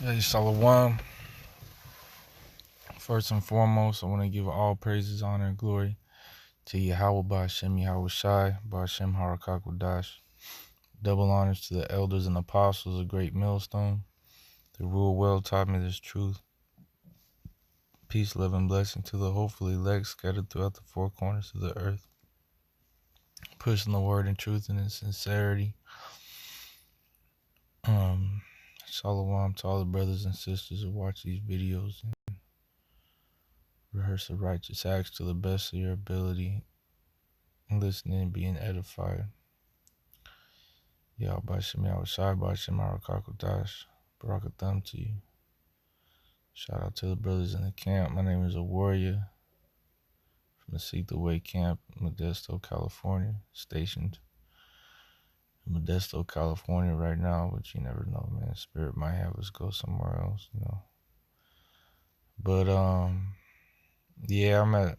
Hey, Shalom. First and foremost, I want to give all praises, honor, and glory to Yahweh Ba'Shem Yahweh Shai, Ba'Shem Harakakwadash. Double honors to the elders and apostles of Great Millstone. The rule well taught me this truth. Peace, love, and blessing to the hopefully elect scattered throughout the four corners of the earth. Pushing the word in truth and in sincerity. Shalom to all the brothers and sisters who watch these videos and rehearse the righteous acts to the best of your ability. Listening and being edified. Yah B'Shem Yahweh Shai B'Shem Harakakwadash. Barakatham to you. Shout out to the brothers in the camp. My name is a warrior from the Seek the Way camp, Modesto, California. Stationed in Modesto, California right now, but you never know, man. Spirit might have us go somewhere else, you know. But yeah, I'm at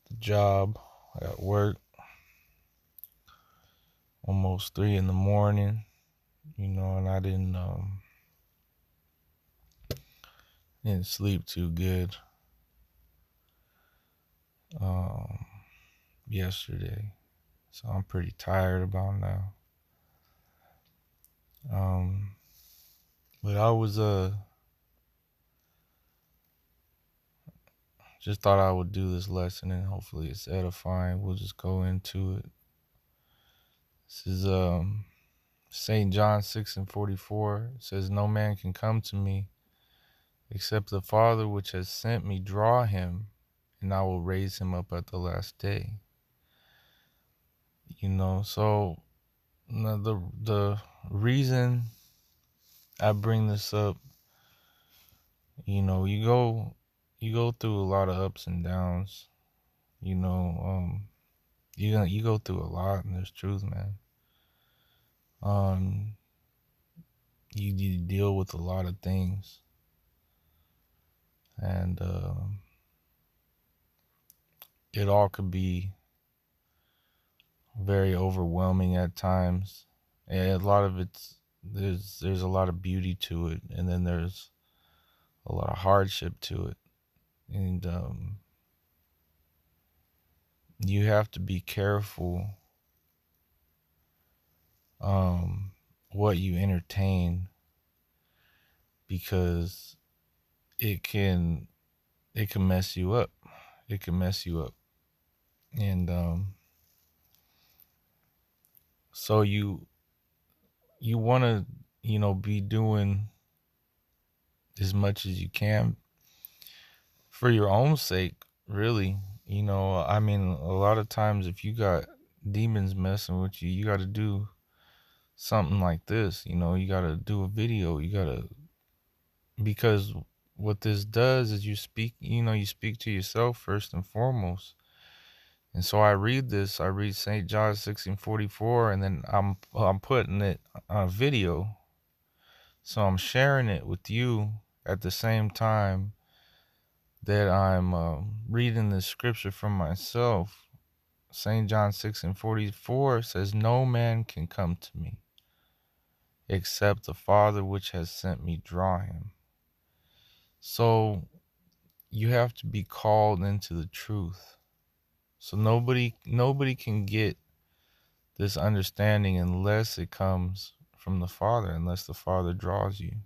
the job, at work, almost 3 in the morning, you know, and I didn't sleep too good yesterday, so I'm pretty tired about now. But I was just thought I would do this lesson and hopefully it's edifying. We'll just go into it. This is St. John 6:44. It says, "No man can come to me except the Father which has sent me draw him, and I will raise him up at the last day." You know, so the reason I bring this up, you know, you go through a lot of ups and downs, you know, you go through a lot, and there's truth, man. You deal with a lot of things, and it all could be very overwhelming at times, and a lot of there's a lot of beauty to it, and then there's a lot of hardship to it, and you have to be careful what you entertain, because it can mess you up. It can mess you up. And so you want to, you know, be doing as much as you can for your own sake, really. You know, I mean, a lot of times if you got demons messing with you, you got to do something like this. You know, you got to do a video. You got to, because what this does is you speak to yourself first and foremost. And so I read St. John 6:44, and then I'm putting it on a video. So I'm sharing it with you at the same time that I'm reading the scripture from myself. St. John 6:44 says, "No man can come to me except the Father which has sent me draw him." So you have to be called into the truth. So nobody can get this understanding unless it comes from the Father, unless the Father draws you.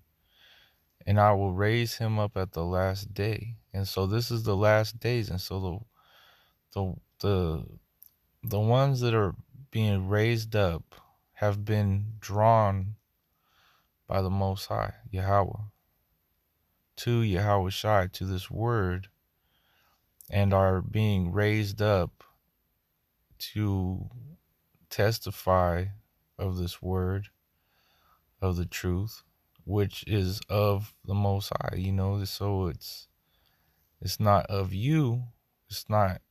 And I will raise him up at the last day. And so this is the last days. And so the ones that are being raised up have been drawn by the Most High, Yahweh, to Yahweh Shai, to this word, and are being raised up to testify of this word, of the truth, which is of the Most High, you know. So it's not of you. It's not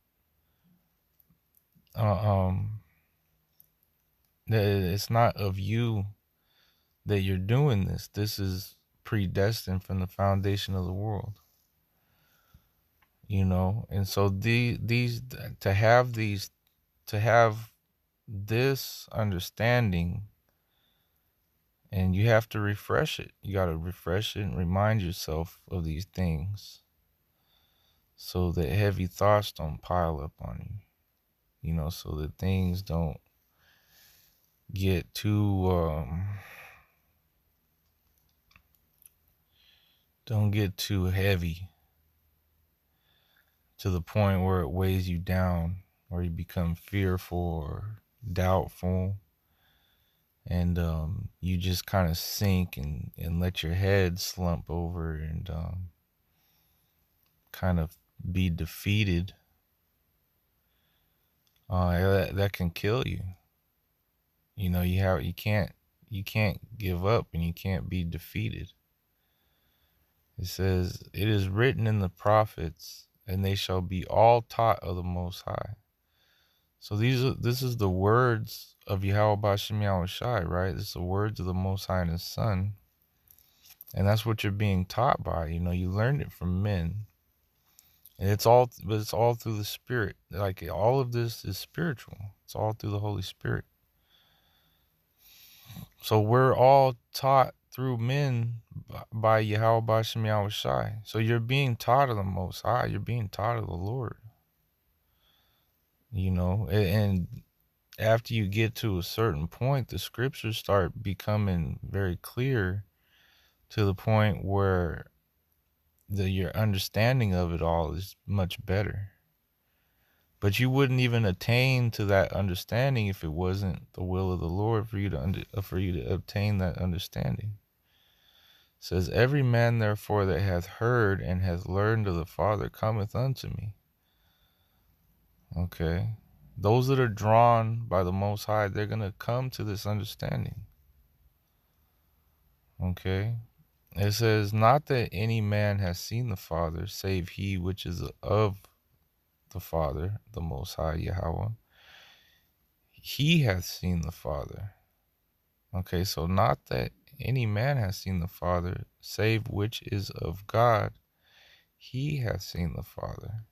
it's not of you that you're doing this. This is predestined from the foundation of the world, you know. And so to have this understanding And you have to refresh it. You got to refresh it and remind yourself of these things so that heavy thoughts don't pile up on you. You know, so that things don't get too heavy to the point where it weighs you down, or you become fearful or doubtful, and you just kind of sink and let your head slump over and kind of be defeated. That can kill you. You know, you can't give up, and you can't be defeated. It says, "It is written in the prophets, and they shall be all taught of the Most High." So this is the words of Yahweh Bashem Yahushai, right? This is the words of the Most High and His Son, and that's what you're being taught by. You know, you learned it from men, and it's all through the Spirit. Like, all of this is spiritual. It's all through the Holy Spirit. So we're all taught through men by Yahweh Bashem Yahushai. So you're being taught of the Most High. You're being taught of the Lord. You know, and after you get to a certain point, the scriptures start becoming very clear to the point where your understanding of it all is much better. But you wouldn't even attain to that understanding if it wasn't the will of the Lord for you to obtain that understanding. It says, "Every man therefore that hath heard and hath learned of the Father cometh unto me." Okay. Those that are drawn by the Most High, they're going to come to this understanding. Okay. It says, "Not that any man has seen the Father, save he which is of the Father, the Most High Yahweh. He hath seen the Father." Okay, so not that any man has seen the Father, save which is of God. He hath seen the Father.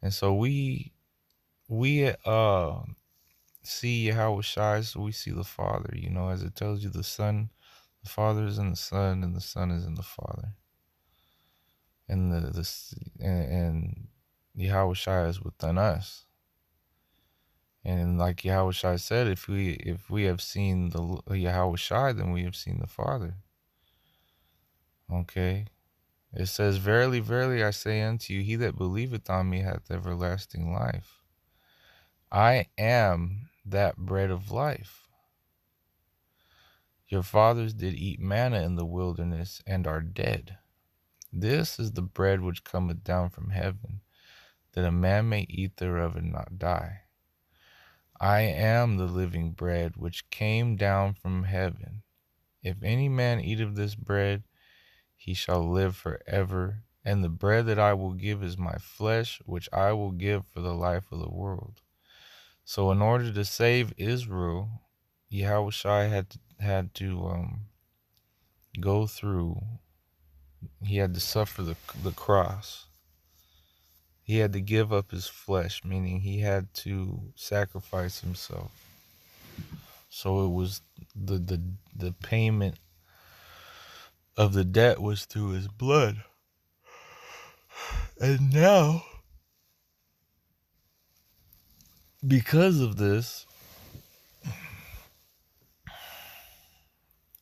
And so we see Yahweh Shai, so we see the Father, you know, as it tells you, the Father is in the Son, and the Son is in the Father. And and Yahweh Shai is within us. And like Yahweh Shai said, if we have seen the Yahweh Shai, then we have seen the Father. Okay. It says, "Verily, verily, I say unto you, he that believeth on me hath everlasting life. I am that bread of life. Your fathers did eat manna in the wilderness, and are dead. This is the bread which cometh down from heaven, that a man may eat thereof and not die. I am the living bread which came down from heaven. If any man eat of this bread, he shall live forever. And the bread that I will give is my flesh, which I will give for the life of the world." So in order to save Israel, Yahweh Shai had to go through. He had to suffer the cross. He had to give up his flesh, meaning he had to sacrifice himself. So it was the payment of the debt was through his blood. And now, because of this,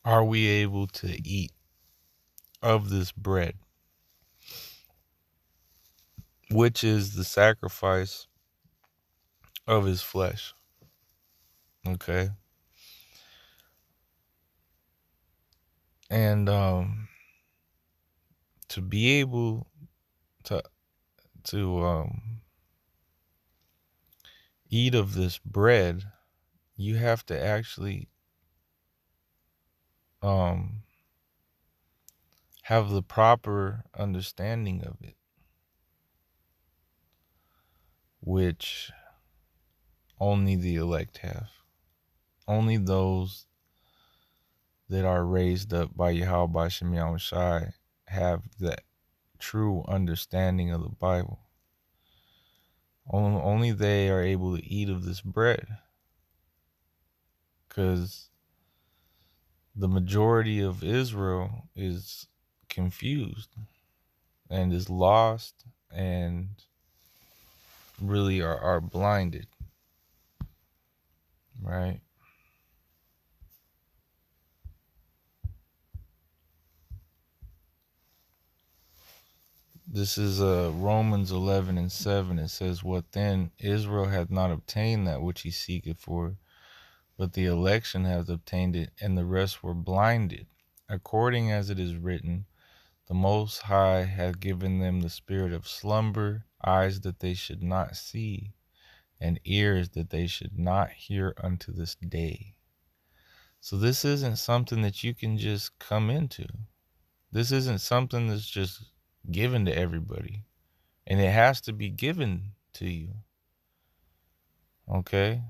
are we able to eat of this bread, which is the sacrifice of his flesh. Okay. And to be able to eat of this bread, you have to actually have the proper understanding of it, which only the elect have. Only those that are raised up by Yahweh Bashem Yahushai have that true understanding of the Bible. Only they are able to eat of this bread, because the majority of Israel is confused and is lost and really are blinded, right? This is Romans 11:7. It says, "What then? Israel hath not obtained that which he seeketh for, but the election hath obtained it, and the rest were blinded. According as it is written, the Most High hath given them the spirit of slumber, eyes that they should not see, and ears that they should not hear unto this day." So this isn't something that you can just come into. This isn't something that's just given to everybody. And it has to be given to you. Okay?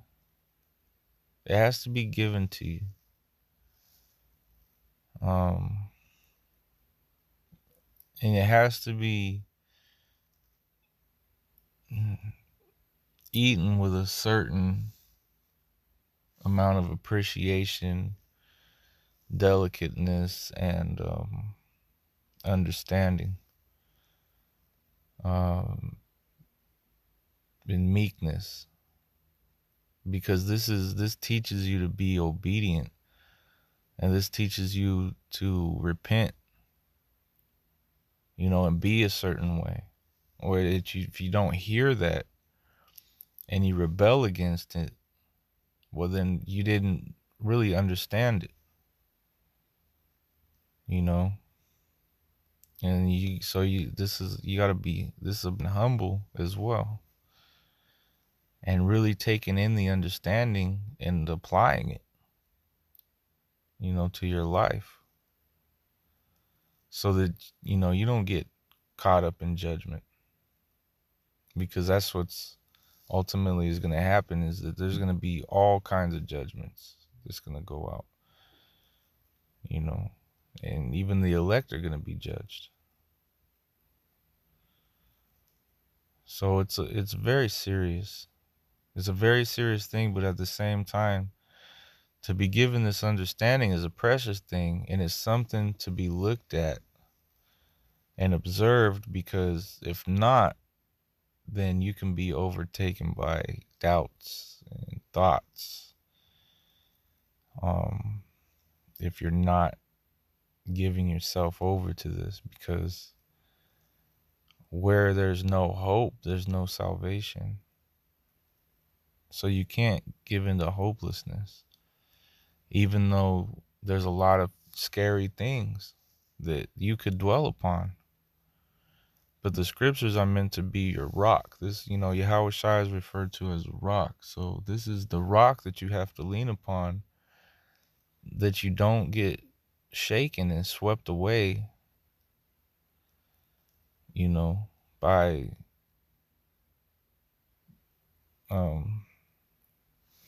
It has to be given to you. And it has to be eaten with a certain amount of appreciation, delicateness, and understanding, um, and meekness, because this teaches you to be obedient, and this teaches you to repent, and be a certain way. Or if you don't hear that and you rebel against it, well, then you didn't really understand it, you know. And you gotta be humble as well, and really taking in the understanding and applying it, to your life, so that you don't get caught up in judgment, because that's what's ultimately is going to happen, is that there's going to be all kinds of judgments that's going to go out, and even the elect are going to be judged. So it's very serious. It's a very serious thing, but at the same time, to be given this understanding is a precious thing, and it's something to be looked at and observed, because if not, then you can be overtaken by doubts and thoughts, if you're not giving yourself over to this, because where there's no hope, there's no salvation. So you can't give into hopelessness, even though there's a lot of scary things that you could dwell upon. But the scriptures are meant to be your rock. This, Yahweh Shai is referred to as a rock. So this is the rock that you have to lean upon, that you don't get shaken and swept away, by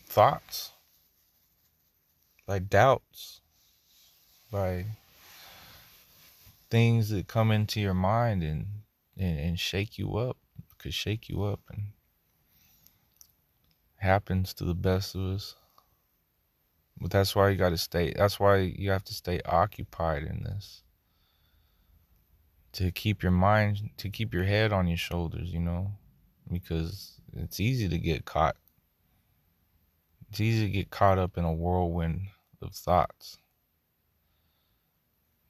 thoughts, by doubts, by things that come into your mind and shake you up. Could shake you up, and happens to the best of us. But that's why you have to stay occupied in this, to keep your mind, to keep your head on your shoulders, because it's easy to get caught. It's easy to get caught up in a whirlwind of thoughts,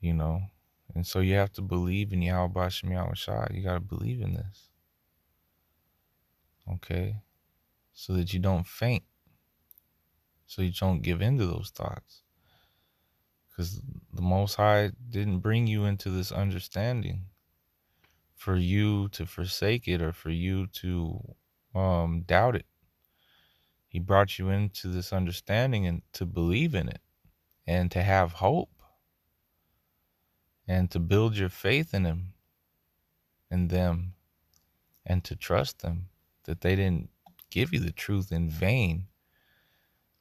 and so you have to believe in Yahweh Bashem Yahweh Shai. You got to believe in this, okay, so that you don't faint, so you don't give in to those thoughts, because the Most High didn't bring you into this understanding for you to forsake it, or for you to doubt it. He brought you into this understanding and to believe in it, and to have hope, and to build your faith in him, in them, and to trust them, that they didn't give you the truth in vain,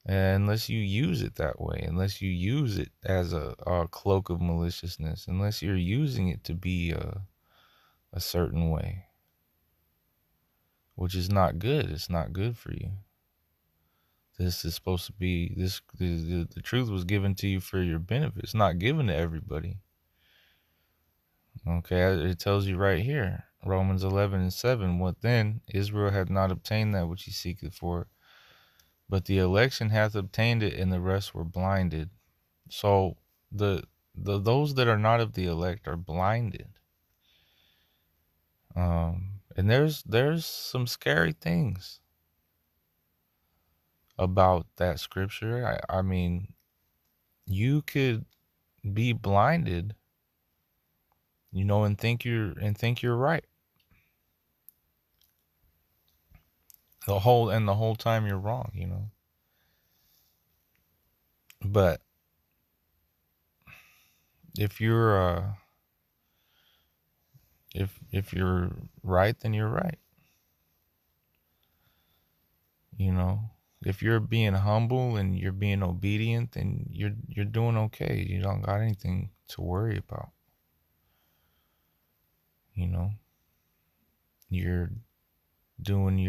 unless you use it that way, unless you use it as a cloak of maliciousness, unless you're using it to be a certain way, which is not good. It's not good for you. This is supposed to be the truth was given to you for your benefit. It's not given to everybody. Okay, it tells you right here, Romans 11:7. What then? Israel hath not obtained that which he seeketh for, but the election hath obtained it, and the rest were blinded. So those that are not of the elect are blinded. And there's some scary things about that scripture. I mean, you could be blinded, and think you're right. The whole time you're wrong. But if you're right, then you're right. If you're being humble and you're being obedient, then you're doing okay. You don't got anything to worry about. You're doing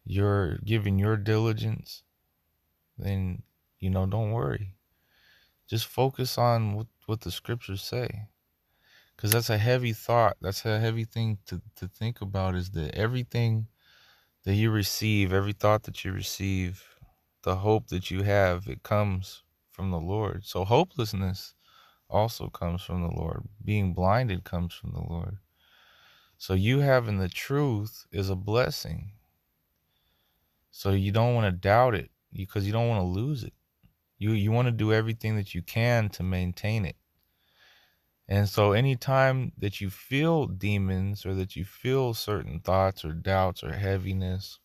you're giving your diligence, then don't worry. Just focus on what the scriptures say. Because that's a heavy thought. That's a heavy thing to think about, is that everything that you receive, every thought that you receive, the hope that you have, it comes from the Lord. So hopelessness also comes from the Lord. Being blinded comes from the Lord. So you having the truth is a blessing. So you don't want to doubt it, because you don't want to lose it. You want to do everything that you can to maintain it. And so anytime that you feel demons, or that you feel certain thoughts or doubts or heaviness,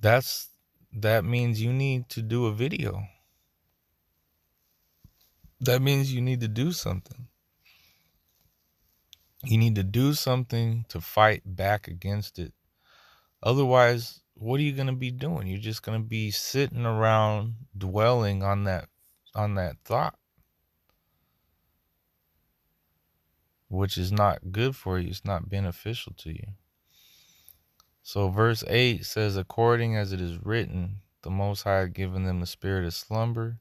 that means you need to do a video. That means you need to do something. You need to do something to fight back against it. Otherwise, what are you going to be doing? You're just going to be sitting around dwelling on that thought, which is not good for you. It's not beneficial to you. So verse 8 says, according as it is written, the Most High had given them the spirit of slumber,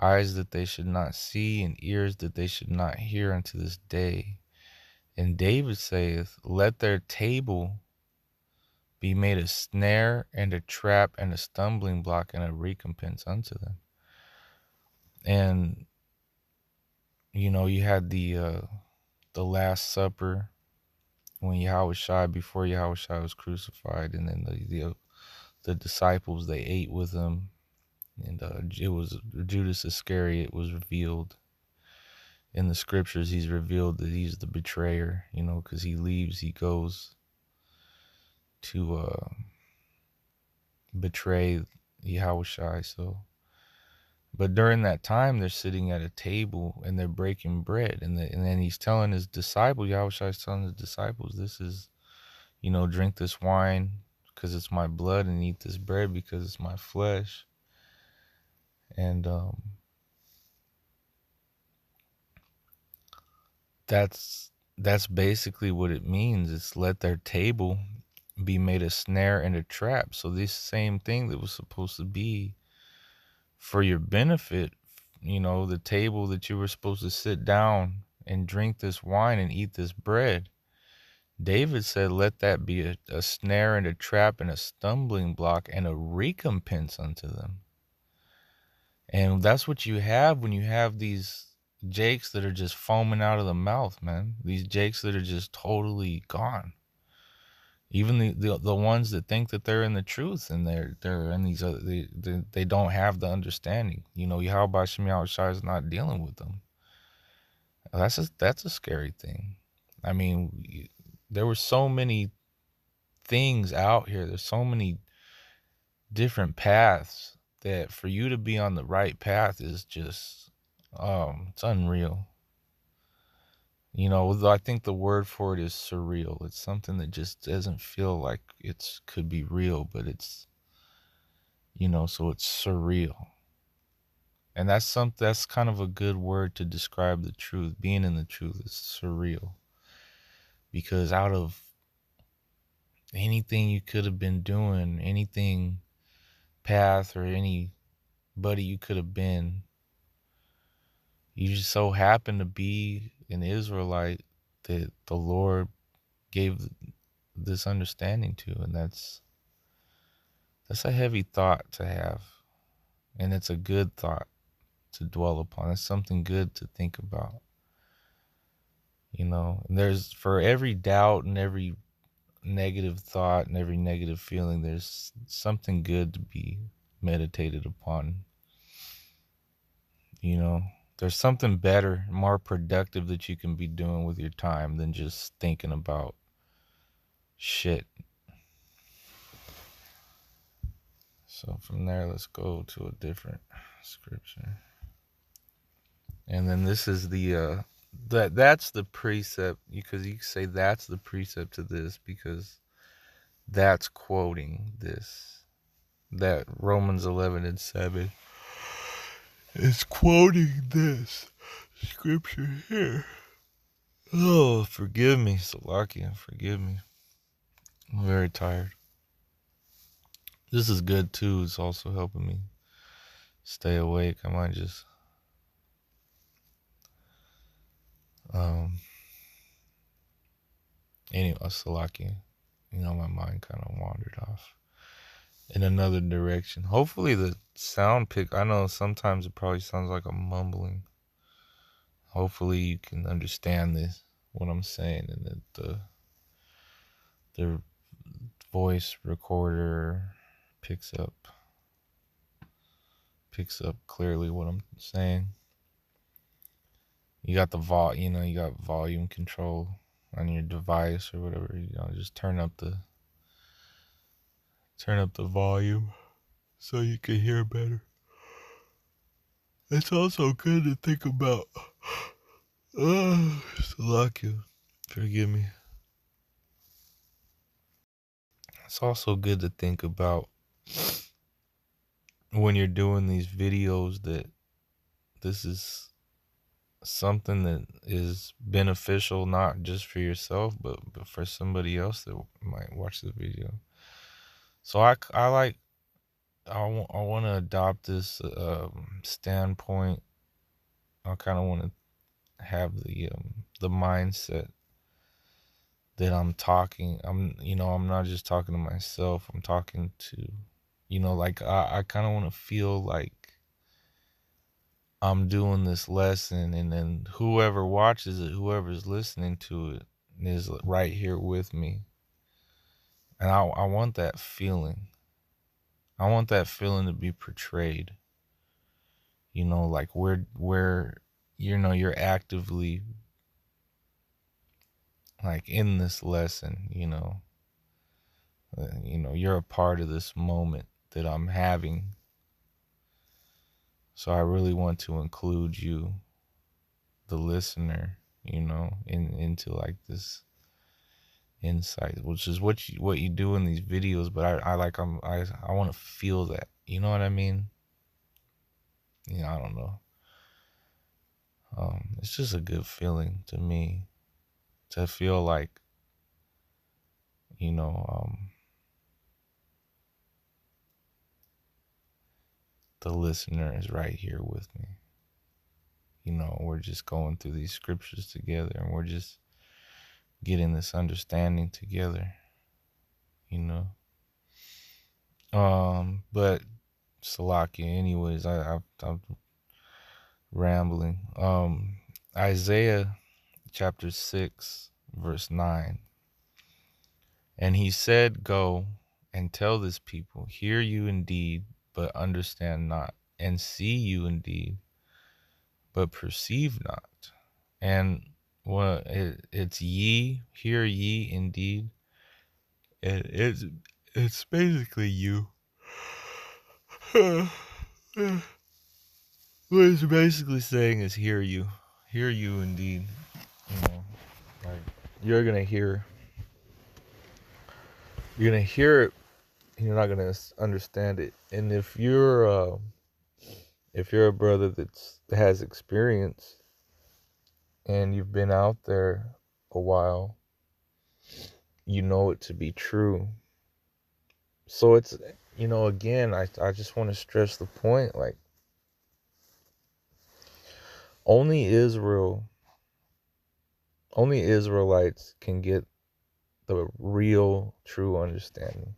eyes that they should not see, and ears that they should not hear unto this day. And David saith, let their table be made a snare and a trap and a stumbling block and a recompense unto them. And you had the Last Supper, when before Yahushua was crucified, and then the disciples, they ate with him, and it was Judas Iscariot was revealed in the scriptures. He's revealed that he's the betrayer, because he goes to betray Yahushua. So, but during that time, they're sitting at a table and they're breaking bread, and then he's telling his disciples, Yahushua is telling his disciples, this is, drink this wine because it's my blood, and eat this bread because it's my flesh. And that's basically what it means. It's let their table be made a snare and a trap. So this same thing that was supposed to be for your benefit, the table that you were supposed to sit down and drink this wine and eat this bread, David said, let that be a snare and a trap and a stumbling block and a recompense unto them. And that's what you have when you have these jakes that are just foaming out of the mouth, man. These jakes that are just totally gone. Even the ones that think that they're in the truth, and they're in these other, they don't have the understanding. Yahweh Shem Yahushua is not dealing with them. That's a scary thing. I mean, there were so many things out here. There's so many different paths, that for you to be on the right path is just, it's unreal. I think the word for it is surreal. It's something that just doesn't feel like it could be real, but it's, so it's surreal. And that's kind of a good word to describe the truth. Being in the truth is surreal, because out of anything you could have been doing, anything path or anybody you could have been. You just so happen to be an Israelite that the Lord gave this understanding to, and that's a heavy thought to have, and it's a good thought to dwell upon. It's something good to think about. And there's, for every doubt and every negative thought and every negative feeling, there's something good to be meditated upon. There's something better, more productive that you can be doing with your time than just thinking about shit. So from there, let's go to a different scripture. And then this is that's the precept, because you say that's the precept to this, because that's quoting this. That Romans 11:7 is quoting this scripture here. Oh, forgive me, Salakia, forgive me. I'm very tired. This is good too. It's also helping me stay awake. I might just anyway, Salakia. My mind kind of wandered off in another direction. Hopefully the sound I know sometimes it probably sounds like I'm mumbling. Hopefully you can understand what I'm saying, and that the voice recorder picks up clearly what I'm saying. You got you got volume control on your device or whatever. Just turn up the volume so you can hear better. It's also good to think about. Salakia, forgive me. It's also good to think about when you're doing these videos that this is something that is beneficial, not just for yourself, but for somebody else that might watch the video. So I want to adopt this standpoint. I kind of want to have the mindset that I'm not just talking to myself. I'm talking to, like I kind of want to feel like I'm doing this lesson, and then whoever watches it, whoever's listening to it, is right here with me. And I want that feeling. I want that feeling to be portrayed. Like where you're actively like in this lesson, you're a part of this moment that I'm having. So I really want to include you, the listener, into like this insight, which is what you do in these videos. But I want to feel that. You know what I mean? I don't know. It's just a good feeling to me to feel like, the listener is right here with me. We're just going through these scriptures together, and we're just getting this understanding together, But Salakia, anyways, I'm rambling. Isaiah chapter 6, verse 9. And he said, go and tell this people, hear you indeed, but understand not, and see you indeed, but perceive not. And it's ye, hear ye indeed. It's basically you. What it's basically saying is hear you indeed. Like you're gonna hear it, and you're not gonna understand it. And if you're a brother that has experience and you've been out there a while, you know it to be true. So it's, again, I just want to stress the point, like, only Israelites can get the real, true understanding.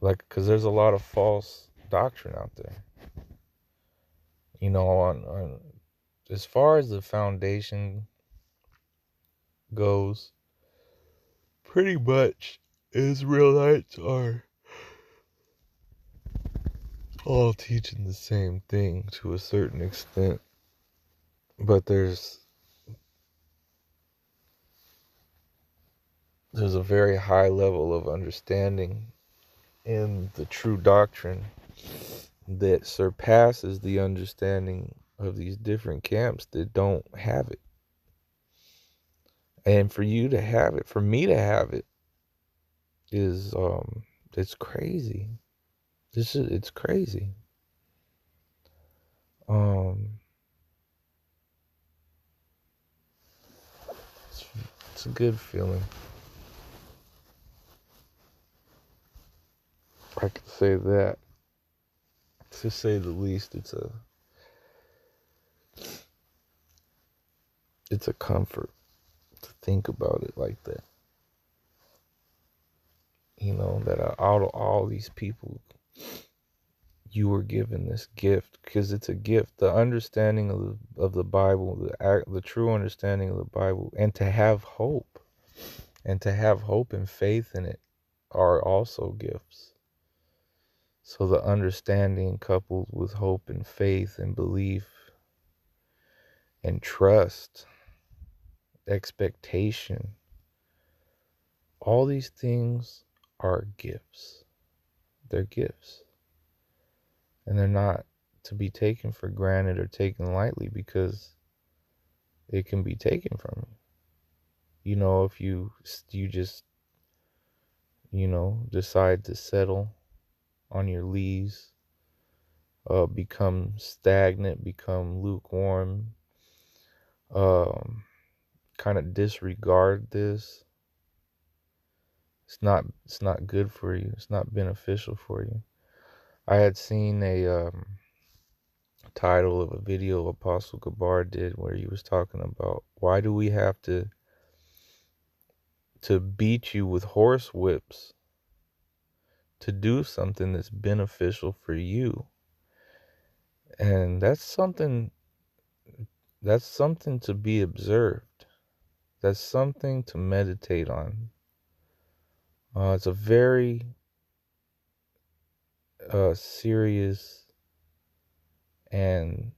Like, because there's a lot of false doctrine out there. On as far as the foundation goes, pretty much Israelites are all teaching the same thing to a certain extent. But there's a very high level of understanding in the true doctrine that surpasses the understanding of these different camps that don't have it. And for you to have it, for me to have it, is it's crazy. It's crazy. Um it's a good feeling. I can say that. To say the least, it's a comfort to think about it like that. That out of all these people, you were given this gift, because it's a gift. The understanding of the Bible, the true understanding of the Bible, and to have hope, and faith in it, are also gifts. So the understanding coupled with hope and faith and belief and trust, expectation, all these things are gifts. They're gifts. And they're not to be taken for granted or taken lightly, because it can be taken from you. If you just, decide to settle on your lees, become stagnant, become lukewarm, kind of disregard this. It's not good for you. It's not beneficial for you. I had seen a title of a video Apostle Gabar did, where he was talking about, why do we have to beat you with horse whips to do something that's beneficial for you? And that's something to be observed. That's something to meditate on. It's a very serious and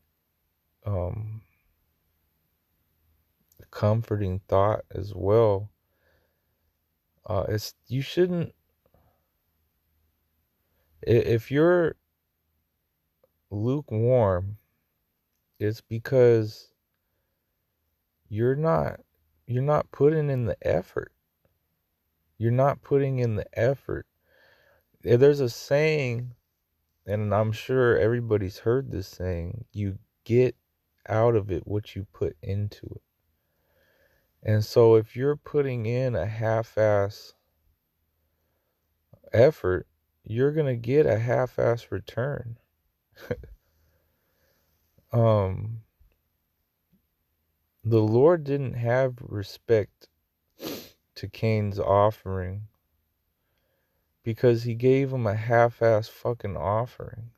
comforting thought as well. It's you shouldn't, if you're lukewarm, it's because you're not putting in the effort. You're not putting in the effort. There's a saying, and I'm sure everybody's heard this saying: you get out of it what you put into it. And so if you're putting in a half-ass effort, you're going to get a half-ass return. The Lord didn't have respect to Cain's offering because he gave him a half-ass fucking offering.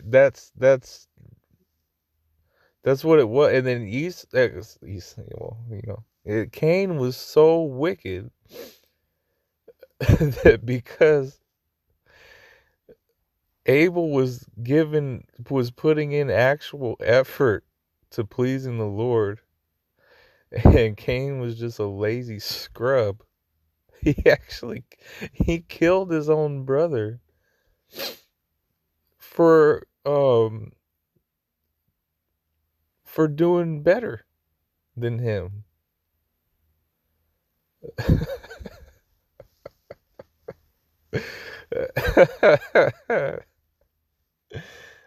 that's what it was. And then Cain was so wicked that because Abel was putting in actual effort to pleasing the Lord, and Cain was just a lazy scrub, he killed his own brother for doing better than him.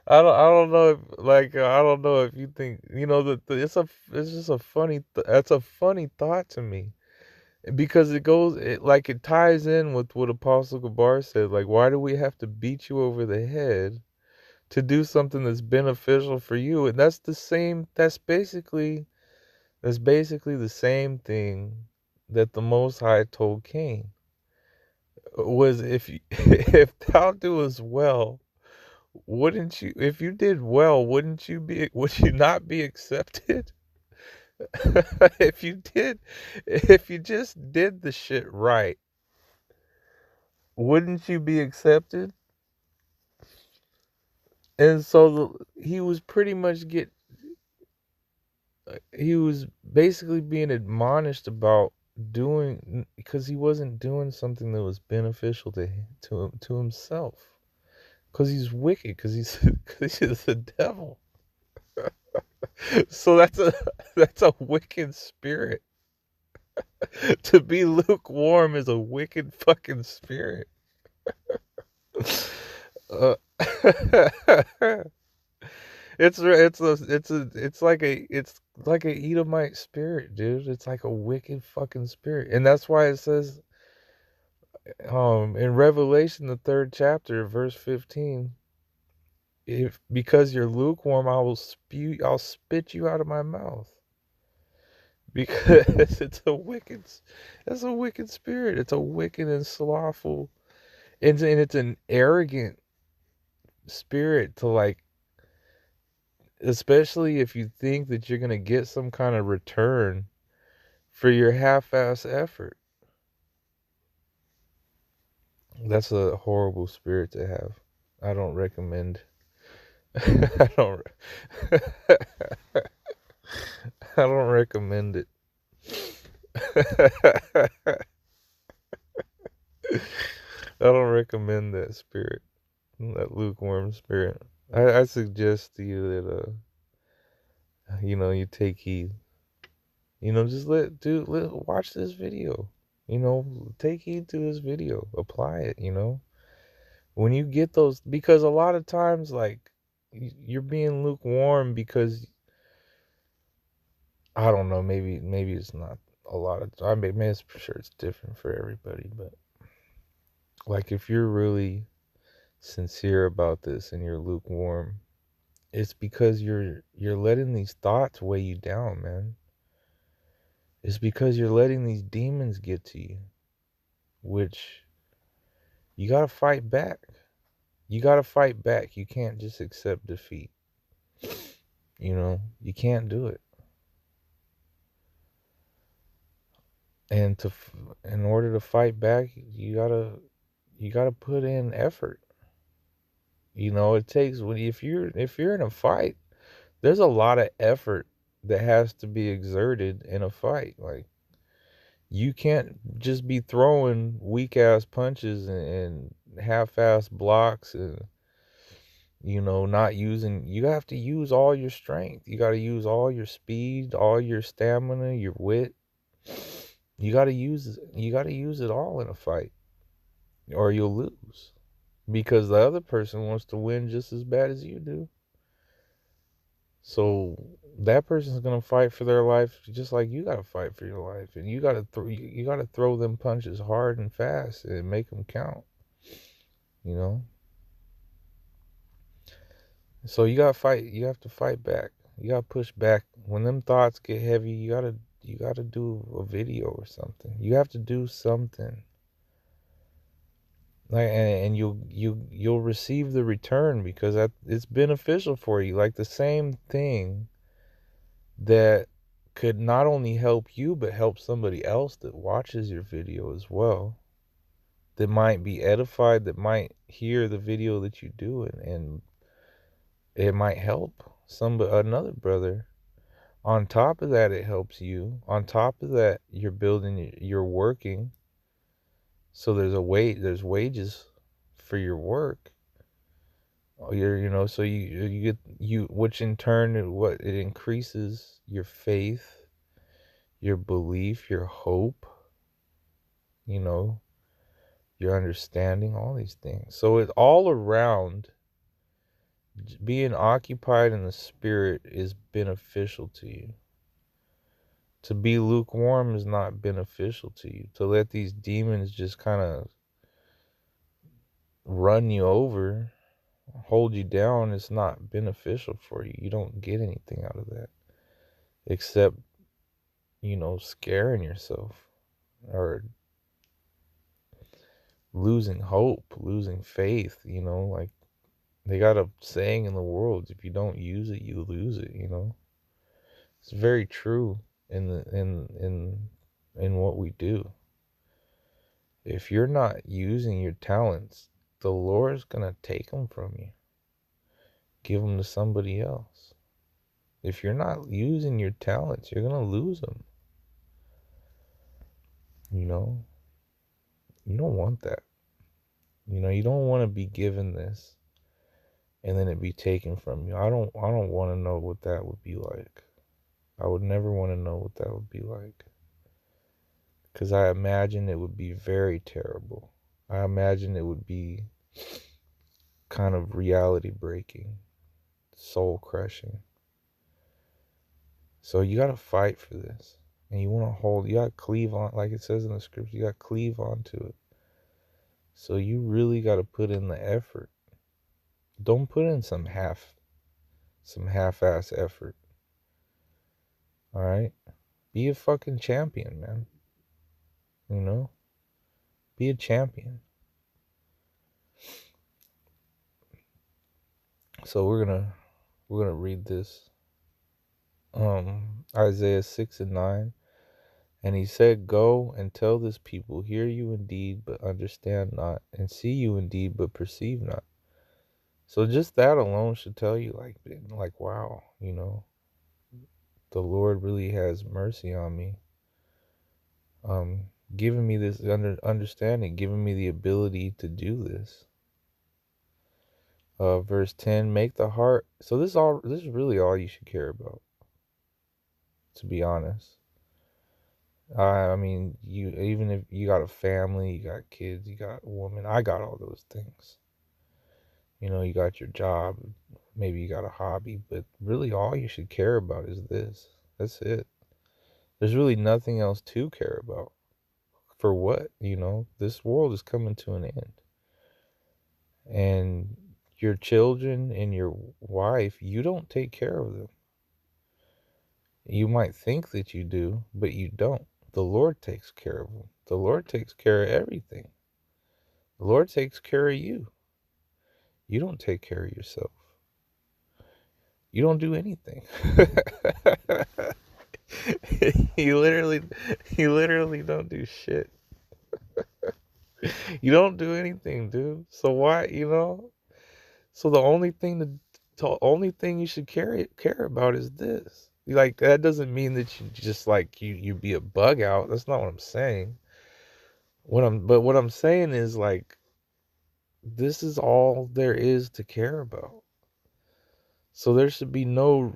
I don't know if I don't know if you think it's just a that's a funny thought to me because it ties in with what Apostle Gabar said. Like, why do we have to beat you over the head to do something that's beneficial for you? And that's basically the same thing that the Most High told Cain was if thou doest well, wouldn't you, if you did well, would you not be accepted? if you did, if you just did the shit right, wouldn't you be accepted? And so he was pretty much he was basically being admonished about doing, because he wasn't doing something that was beneficial to himself, because he's wicked, because cause he's the devil. So that's a wicked spirit. To be lukewarm is a wicked fucking spirit. Uh, it's like a Edomite spirit, dude. It's like a wicked fucking spirit, and that's why it says, in Revelation, the 3rd chapter, verse 15, if because you're lukewarm, I'll spit you out of my mouth. Because it's a wicked spirit. It's a wicked and slothful, and it's an arrogant spirit to, like, especially if you think that you're gonna get some kind of return for your half-ass effort. That's a horrible spirit to have. I don't recommend. I don't. I don't recommend it. I don't recommend that spirit, that lukewarm spirit. I suggest to you that you take heed. Just watch this video. Take heed to this video. Apply it. When you get those, because a lot of times, like, you're being lukewarm because, I don't know, maybe it's not a lot of, I mean, I'm sure it's different for everybody, but, like, if you're really sincere about this and you're lukewarm, it's because you're letting these thoughts weigh you down, man. It's because you're letting these demons get to you, which you got to fight back. You got to fight back. You can't just accept defeat. You can't do it. And in order to fight back, you got to put in effort. It takes, if you're in a fight, there's a lot of effort that has to be exerted in a fight. Like, you can't just be throwing weak ass punches and half ass blocks, and not using, you have to use all your strength. You got to use all your speed, all your stamina, your wit. You got to use it all in a fight, or you'll lose, because the other person wants to win just as bad as you do. So that person's gonna fight for their life just like you gotta fight for your life, and you gotta throw them punches hard and fast and make them count. You know. So you gotta fight. You have to fight back. You gotta push back when them thoughts get heavy. You gotta do a video or something. You have to do something. Like, and you'll receive the return, because it's beneficial for you. Like, the same thing that could not only help you but help somebody else that watches your video as well, that might be edified, that might hear the video that you do, and it might help another brother. On top of that, it helps you. On top of that, you're working, so there's wages for your work. So you get, which in turn, it increases your faith, your belief, your hope, you know, your understanding, all these things. So it all around Being occupied in the spirit is beneficial to you. To be lukewarm is not beneficial to you. To let these demons just kind of run you over, hold you down, is not beneficial for you. You don't get anything out of that except, scaring yourself or losing hope, losing faith, like they got a saying in the world, if you don't use it, you lose it. It's very true in what we do. If you're not using your talents, the Lord's going to take them from you. Give them to somebody else. If you're not using your talents, you're going to lose them. You don't want that. You don't want to be given this and then it be taken from you. I don't want to know what that would be like. I would never want to know what that would be like. Because I imagine it would be very terrible. I imagine it would be kind of reality breaking, soul crushing. So you got to fight for this. And you got to cleave on, like it says in the scripture, you got to cleave onto it. So you really got to put in the effort. Don't put in some half-ass effort. All right? Be a fucking champion, man. Be a champion. So we're gonna read this. Isaiah 6:9. And he said, Go and tell this people, hear you indeed, but understand not, and see you indeed, but perceive not. So just that alone should tell you, like wow, the Lord really has mercy on me. Giving me this understanding, giving me the ability to do this. Verse 10, make the heart. So this is really all you should care about, to be honest. I mean, even if you got a family, you got kids, you got a woman, I got all those things. You got your job, maybe you got a hobby, but really all you should care about is this. That's it. There's really nothing else to care about. For what? This world is coming to an end. And your children and your wife, you don't take care of them. You might think that you do, but you don't. The Lord takes care of them. The Lord takes care of everything. The Lord takes care of you. You don't take care of yourself. You don't do anything. you literally don't do shit. You don't do anything, dude. So why, So the only thing you should care about is this. Like, that doesn't mean that you just like you be a bug out. That's not what I'm saying. What I'm saying is, like, this is all there is to care about. So there should be no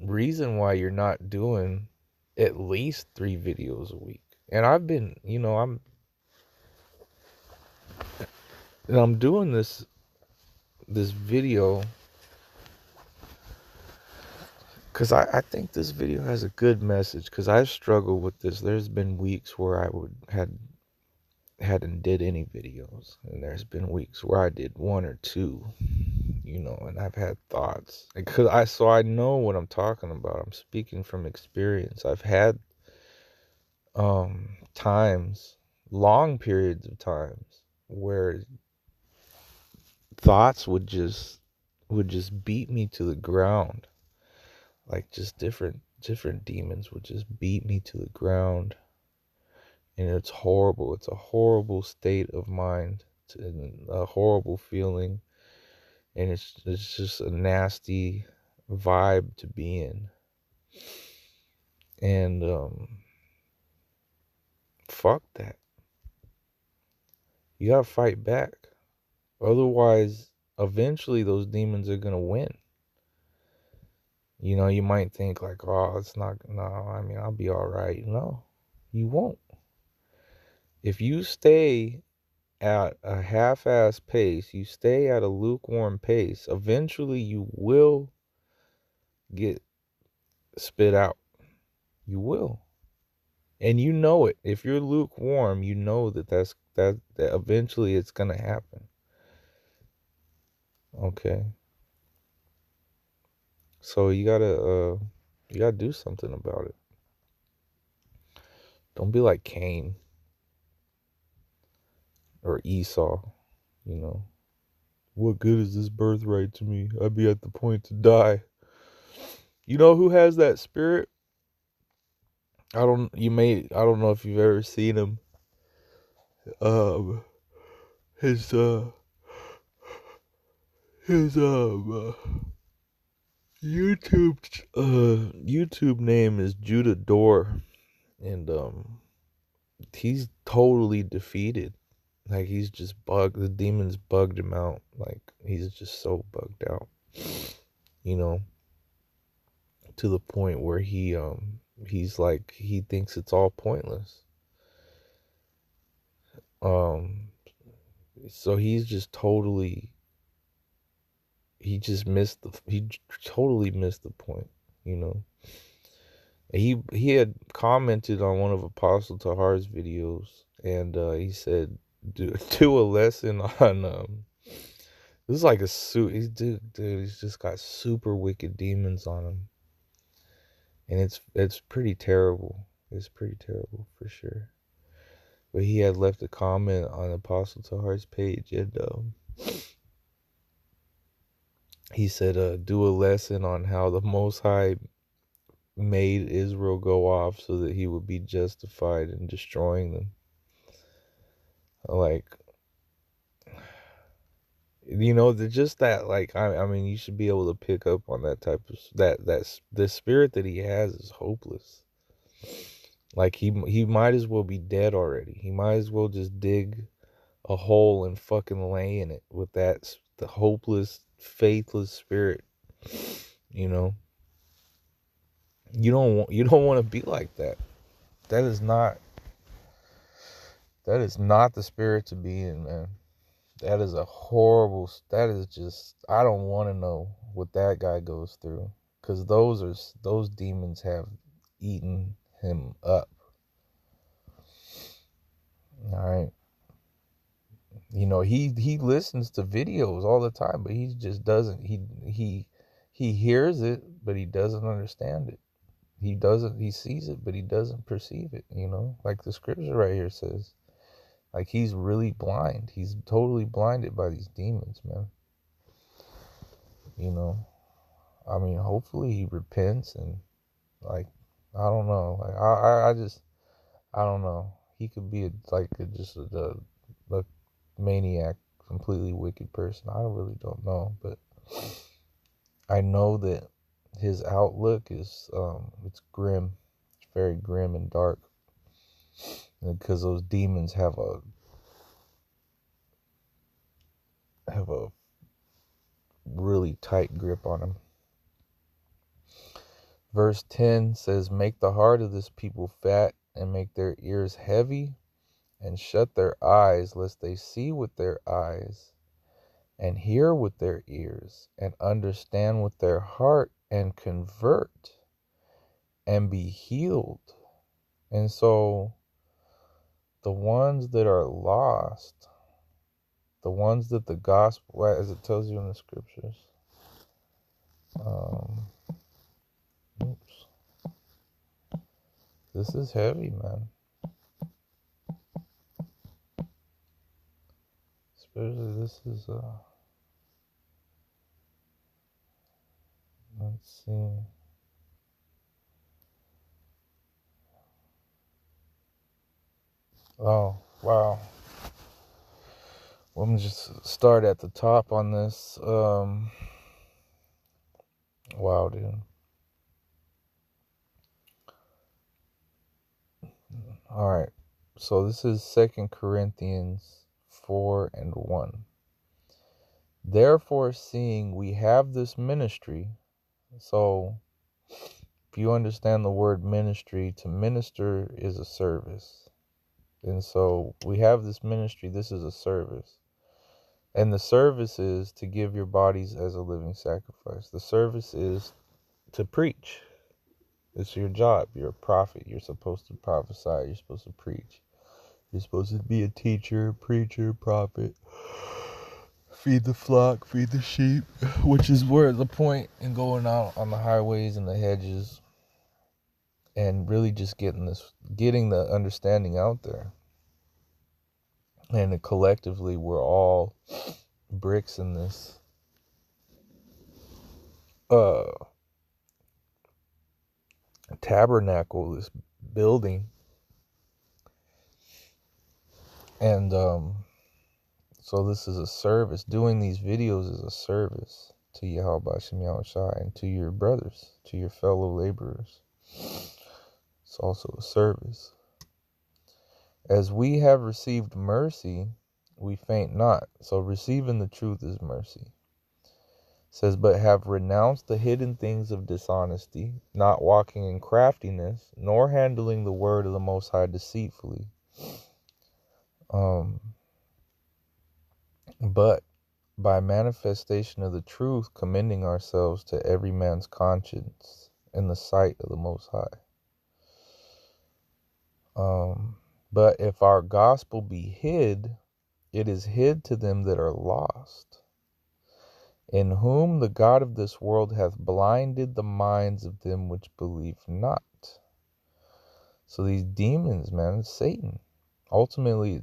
reason why you're not doing at least 3 videos a week. And I've been, I'm doing this video because I think this video has a good message, because I've struggled with this. There's been weeks where I hadn't did any videos, and there's been weeks where I did 1 or 2, and I've had thoughts, because I know what I'm talking about. I'm speaking from experience. I've had times, long periods of times, where thoughts would just beat me to the ground. Like, just different demons would just beat me to the ground. And it's horrible. It's a horrible state of mind, a horrible feeling, and it's just a nasty vibe to be in. And fuck that. You gotta fight back. Otherwise, eventually those demons are gonna win. You might think like, oh, it's not, no, I mean, I'll be all right. No, you won't. If you stay at a half-ass pace, you stay at a lukewarm pace, eventually you will get spit out. You will. And you know it. If you're lukewarm, you know that eventually it's gonna happen. Okay. So you gotta do something about it. Don't be like Cain or Esau, you know. What good is this birthright to me? I'd be at the point to die. You know who has that spirit? I don't know if you've ever seen him. Um his his YouTube name is Judah Door, and he's totally defeated. Like, he's just bugged. The demons bugged him out. Like, he's just so bugged out, you know, to the point where he's like, he thinks it's all pointless. Um, so he's just totally, he totally missed the point, you know. He had commented on one of Apostle Tahar's videos, and he said, do a lesson on this is like a suit. He's just got super wicked demons on him, and it's pretty terrible. It's pretty terrible for sure. But he had left a comment on Apostle Tahar's page, and he said, do a lesson on how the Most High made Israel go off so that he would be justified in destroying them. Like, you know, just that, like, I mean, you should be able to pick up on that type of that's the spirit that he has is hopeless. Like, he might as well be dead already. He might as well just dig a hole and fucking lay in it with the hopeless, faithless spirit. You know, you don't want to be like that. That is not the spirit to be in, man. That is a horrible. That is just. I don't want to know what that guy goes through, because those demons have eaten him up. All right. You know, he listens to videos all the time, but he just doesn't. He hears it, but he doesn't understand it. He sees it, but he doesn't perceive it. You know, like the scripture right here says. Like, he's really blind. He's totally blinded by these demons, man. You know, I mean, hopefully he repents and, like, I don't know. Like, I don't know. He could be just a maniac, completely wicked person. I really don't know, but I know that his outlook is it's grim. It's very grim and dark, because those demons have a really tight grip on him. Verse 10 says, make the heart of this people fat, and make their ears heavy, and shut their eyes, lest they see with their eyes, and hear with their ears, and understand with their heart, and convert, and be healed. And so the ones that are lost, the ones that the gospel, as it tells you in the scriptures, oops, this is heavy, man. Especially this is, let's see. Oh, wow. Let me just start at the top on this. Wow, dude. All right. So this is 2 Corinthians 4:1. Therefore, seeing we have this ministry, so if you understand the word ministry, to minister is a service. And so we have this ministry. This is a service. And the service is to give your bodies as a living sacrifice. The service is to preach. It's your job. You're a prophet. You're supposed to prophesy. You're supposed to preach. You're supposed to be a teacher, preacher, prophet. Feed the flock, feed the sheep, which is where the point in going out on the highways and the hedges and really just getting the understanding out there. And collectively, we're all bricks in this tabernacle, this building. And so this is a service. Doing these videos is a service to Yahweh Bashem Yahushai and to your brothers, to your fellow laborers. It's also a service. As we have received mercy, we faint not. So receiving the truth is mercy. It says, but have renounced the hidden things of dishonesty, not walking in craftiness, nor handling the word of the Most High deceitfully. But by manifestation of the truth, commending ourselves to every man's conscience in the sight of the Most High. But if our gospel be hid, it is hid to them that are lost, in whom the God of this world hath blinded the minds of them which believe not. So these demons, man, it's Satan. Ultimately,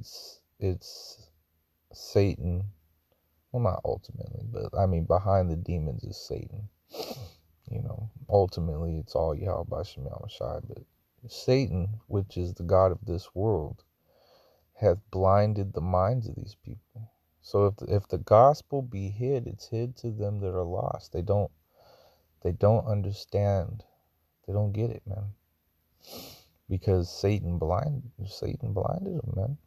it's Satan. Well, not ultimately, but I mean, behind the demons is Satan. Ultimately, it's all Yahweh Bashem Yahushai, but Satan, which is the God of this world, hath blinded the minds of these people. So if the gospel be hid, it's hid to them that are lost. They don't understand. They don't get it, man. Because Satan blinded them, man.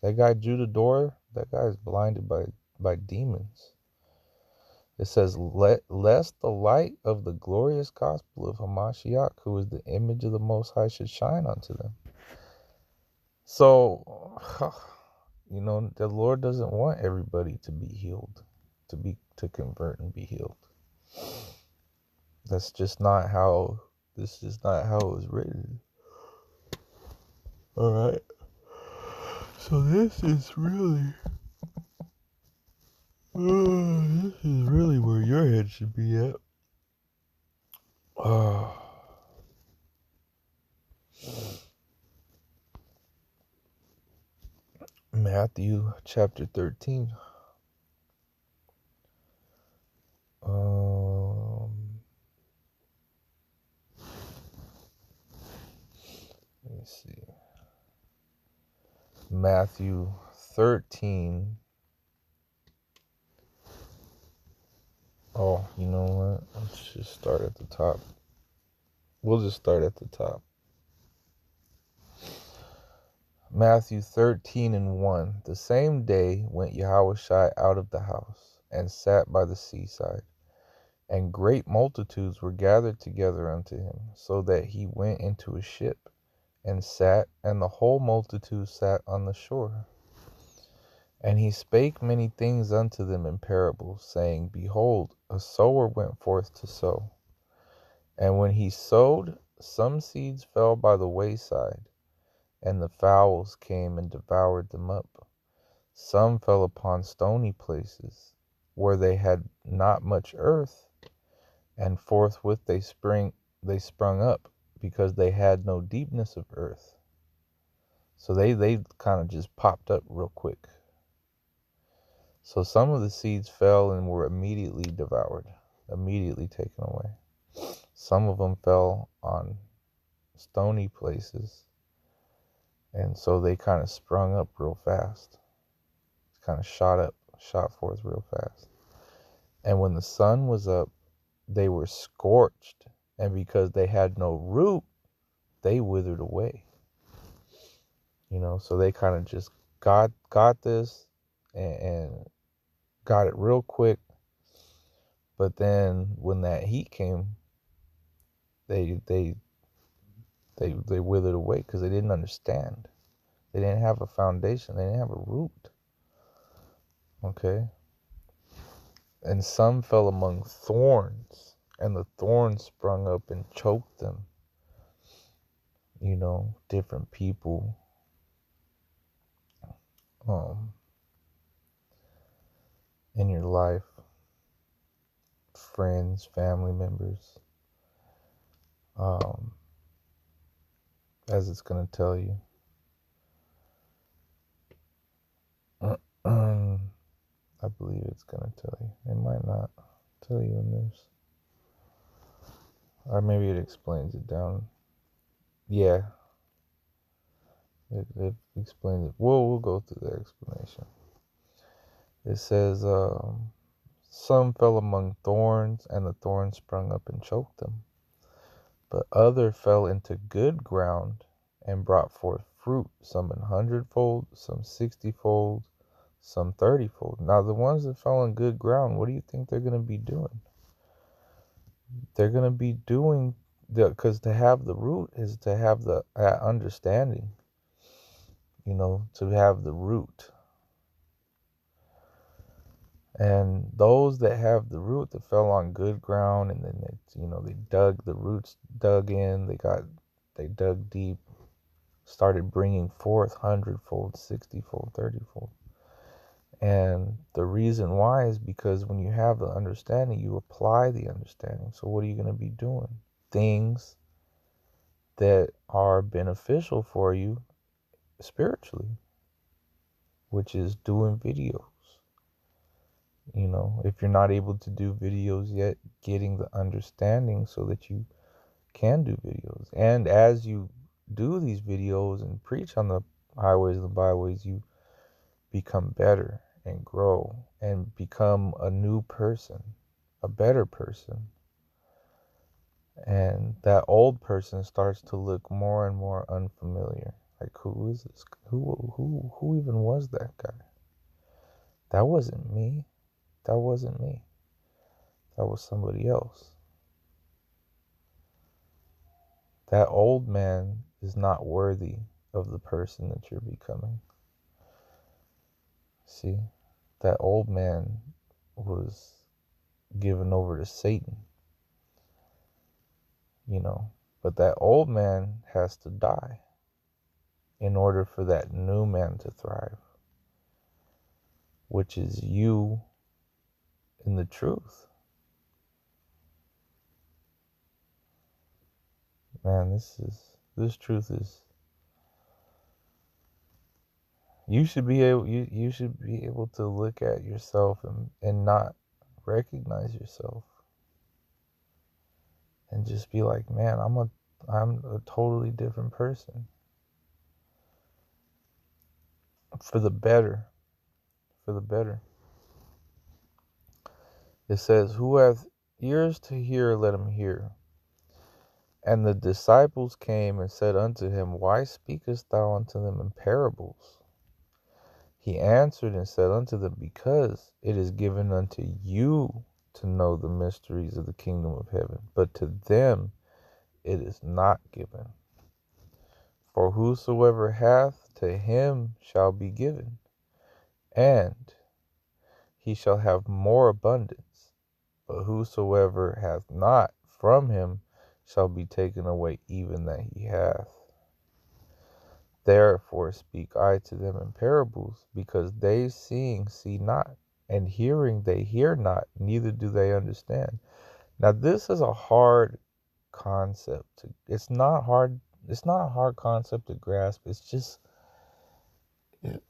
That guy Judah Dora, that guy is blinded by demons. It says, lest the light of the glorious gospel of Hamashiach, who is the image of the Most High, should shine unto them. So, the Lord doesn't want everybody to be healed, to convert and be healed. This is not how it was written. All right. So this is really where your head should be at. Matthew chapter 13. Let me see. Matthew 13. Oh, you know what? Let's just start at the top. We'll just start at the top. Matthew 13:1. The same day went Yahushua out of the house, and sat by the seaside. And great multitudes were gathered together unto him, so that he went into a ship, and sat, and the whole multitude sat on the shore. And he spake many things unto them in parables, saying, Behold, a sower went forth to sow. And when he sowed, some seeds fell by the wayside, and the fowls came and devoured them up. Some fell upon stony places, where they had not much earth, and forthwith they sprung up, because they had no deepness of earth. So they kind of just popped up real quick. So some of the seeds fell and were immediately devoured, immediately taken away. Some of them fell on stony places, and so they kind of sprung up real fast. Kind of shot forth real fast. And when the sun was up, they were scorched, and because they had no root, they withered away. So they kind of just got this and got it real quick. But then when that heat came, they withered away because they didn't understand. They didn't have a foundation. They didn't have a root. Okay? And some fell among thorns, and the thorns sprung up and choked them. Different people in your life, friends, family members, as it's going to tell you. I believe it's going to tell you. It might not tell you in this. Or maybe it explains it down. Yeah. It explains it. We'll go through the explanation. It says, some fell among thorns, and the thorns sprung up and choked them. But other fell into good ground and brought forth fruit, some 100-fold, some 60-fold, some 30-fold. Now, the ones that fell on good ground, what do you think they're going to be doing? They're going to be doing, because to have the root is to have the understanding, to have the root. And those that have the root that fell on good ground, and then they dug the roots, dug in, they dug deep, started bringing forth 100-fold, 60-fold, 30-fold. And the reason why is because when you have the understanding, you apply the understanding. So what are you going to be doing? Things that are beneficial for you spiritually, which is doing videos. If you're not able to do videos yet, getting the understanding so that you can do videos. And as you do these videos and preach on the highways and the byways, you become better and grow and become a new person, a better person. And that old person starts to look more and more unfamiliar. Like, who is this? Who even was that guy? That wasn't me. That wasn't me. That was somebody else. That old man is not worthy of the person that you're becoming. See, that old man was given over to Satan, but that old man has to die in order for that new man to thrive, which is you in the truth. Man, this truth is, you should be able to look at yourself and not recognize yourself and just be like, man, I'm a totally different person. For the better. It says, who hath ears to hear, let him hear. And the disciples came and said unto him, why speakest thou unto them in parables? He answered and said unto them, because it is given unto you to know the mysteries of the kingdom of heaven, but to them it is not given. For whosoever hath, to him shall be given, and he shall have more abundance. But whosoever hath not, from him shall be taken away even that he hath. Therefore speak I to them in parables, because they seeing see not, and hearing they hear not, neither do they understand. Now this is a hard concept. It's not a hard concept to grasp. It's just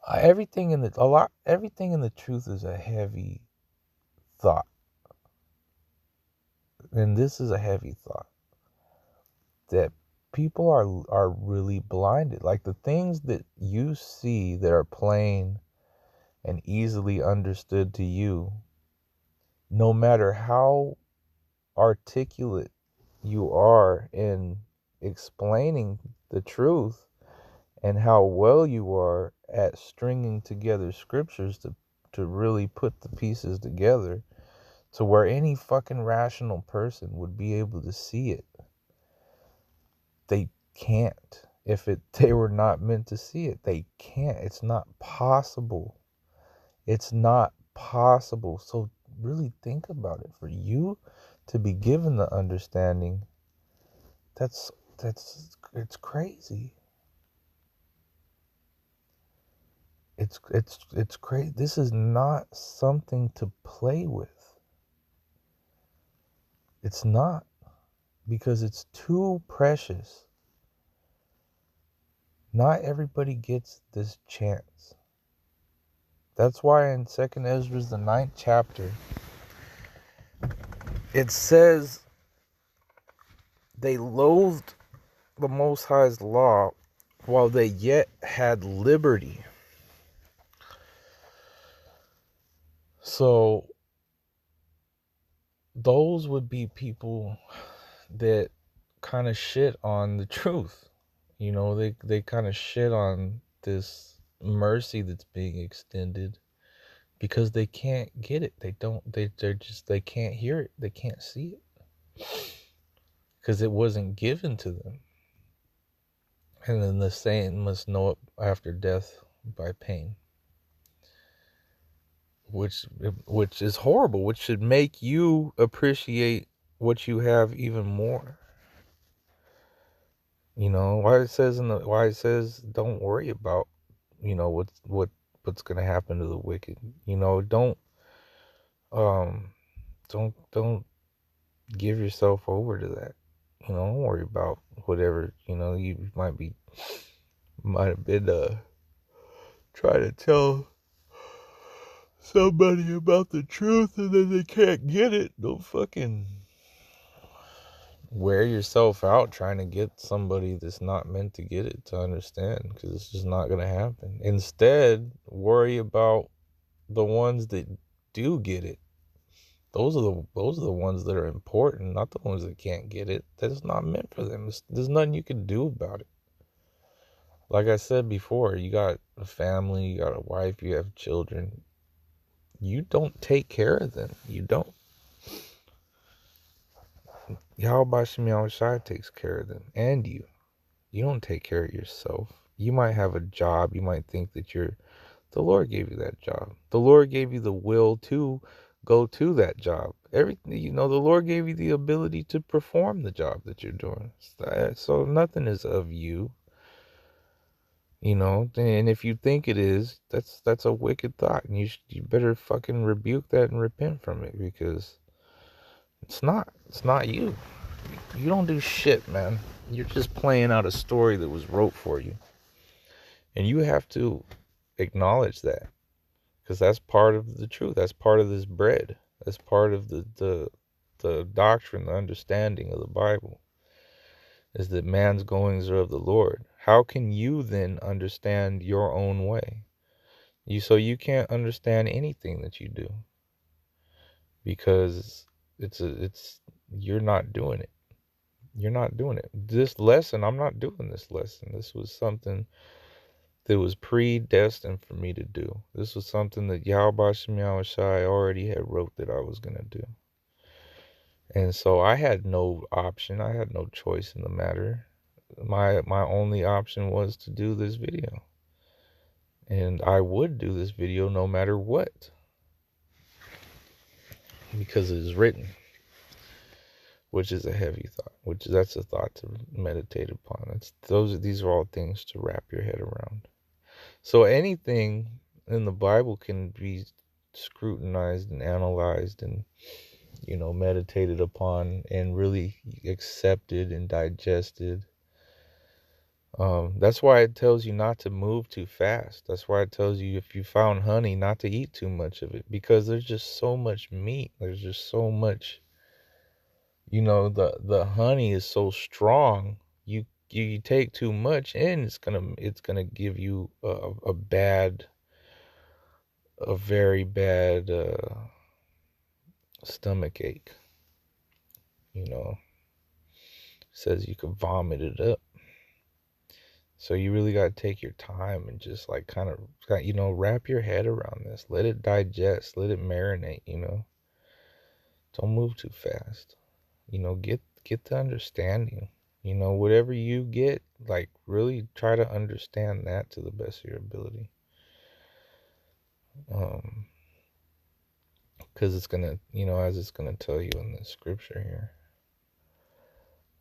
everything in the truth is a heavy thought. And this is a heavy thought. That people are really blinded. Like the things that you see that are plain and easily understood to you, no matter how articulate you are in explaining the truth and how well you are at stringing together scriptures to really put the pieces together to where any fucking rational person would be able to see it. They can't. if they were not meant to see it. They can't. It's not possible. It's not possible. So really think about it. For you to be given the understanding, that's it's crazy. It's crazy. This is not something to play with. It's not, because it's too precious. Not everybody gets this chance. That's why in 2nd Ezra, the 9th chapter, it says they loathed the Most High's law while they yet had liberty. So those would be people that kind of shit on the truth. You know, they kind of shit on this mercy that's being extended because they can't get it. They can't hear it. They can't see it because it wasn't given to them. And then the saint must know it after death by pain, which is horrible, which should make you appreciate what you have even more. You know why it says don't worry about, you know, what's gonna happen to the wicked. You know, um don't give yourself over to that. You know, don't worry about whatever, you know, you might have been trying to tell somebody about the truth and then they can't get it. Don't fucking wear yourself out trying to get somebody that's not meant to get it to understand, because it's just not going to happen. Instead, worry about the ones that do get it. Those are the ones that are important, not the ones that can't get it. That's not meant for them. There's nothing you can do about it. Like I said before, you got a family, you got a wife, you have children. You don't take care of them. You don't. Yahweh Shem Shai takes care of them and you. You don't take care of yourself. You might have a job. You might think that the Lord gave you that job. The Lord gave you the will to go to that job. Everything, you know, the Lord gave you the ability to perform the job that you're doing. So nothing is of you. You know, and if you think it is, that's a wicked thought, and you better fucking rebuke that and repent from it, because it's not you. You don't do shit, man. You're just playing out a story that was wrote for you, and you have to acknowledge that, because that's part of the truth. That's part of this bread. That's part of the doctrine, the understanding of the Bible, is that man's goings are of the Lord. How can you then understand your own way? You can't understand anything that you do, because you're not doing it. You're not doing it. This lesson, I'm not doing this lesson. This was something that was predestined for me to do. This was something that Yahweh Shem Shai already had wrote that I was going to do. And so I had no option. I had no choice in the matter. My only option was to do this video. And I would do this video no matter what, because it is written, which is a heavy thought, that's a thought to meditate upon. These are all things to wrap your head around. So anything in the Bible can be scrutinized and analyzed and, you know, meditated upon and really accepted and digested. That's why it tells you not to move too fast. That's why it tells you, if you found honey, not to eat too much of it, because there's just so much meat. There's just so much, you know, the honey is so strong. You take too much and it's gonna give you a very bad stomach ache. You know, says you could vomit it up. So you really got to take your time and just like kind of, you know, wrap your head around this. Let it digest. Let it marinate, you know. Don't move too fast. You know, get the understanding. You know, whatever you get, Like, really try to understand that to the best of your ability. Because it's going to, as it's going to tell you in the scripture here,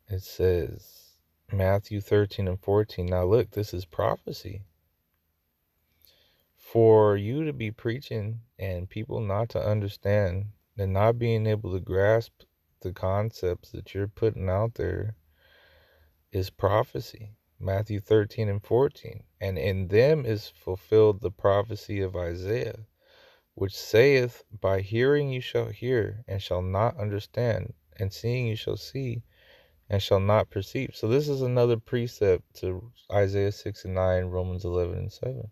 it says, Matthew 13 and 14. Now, look, this is prophecy. For you to be preaching and people not to understand and not being able to grasp the concepts that you're putting out there is prophecy. Matthew 13 and 14. And in them is fulfilled the prophecy of Isaiah, which saith, by hearing you shall hear, and shall not understand, and seeing you shall see, and shall not perceive. So this is another precept to Isaiah 6 and 9, Romans 11 and 7.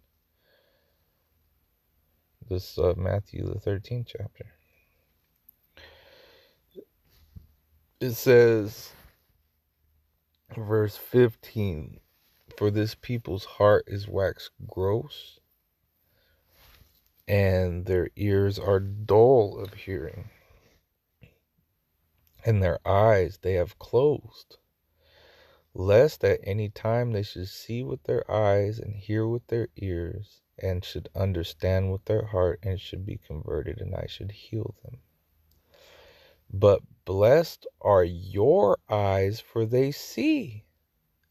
This Matthew the 13th chapter. It says, verse 15, for this people's heart is waxed gross, and their ears are dull of hearing, and their eyes they have closed, lest at any time they should see with their eyes and hear with their ears, and should understand with their heart, and should be converted, and I should heal them. But blessed are your eyes, for they see,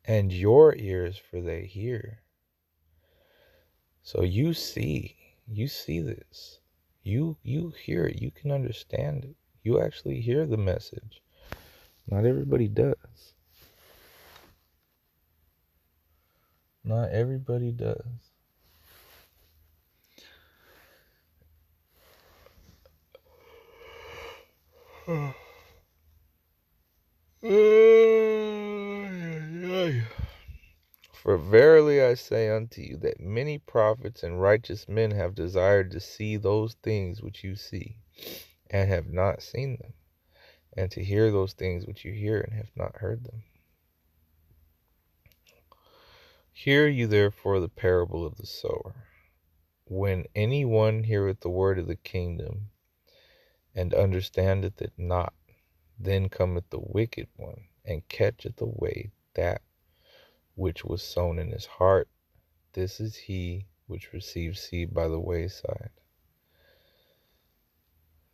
and your ears, for they hear. So you see this. You hear it. You can understand it. You actually hear the message. Not everybody does. Not everybody does. For verily I say unto you, that many prophets and righteous men have desired to see those things which you see, and have not seen them, and to hear those things which you hear, and have not heard them. Hear you therefore the parable of the sower. When any one heareth the word of the kingdom, and understandeth it not, then cometh the wicked one, and catcheth away that which was sown in his heart. This is he which receives seed by the wayside.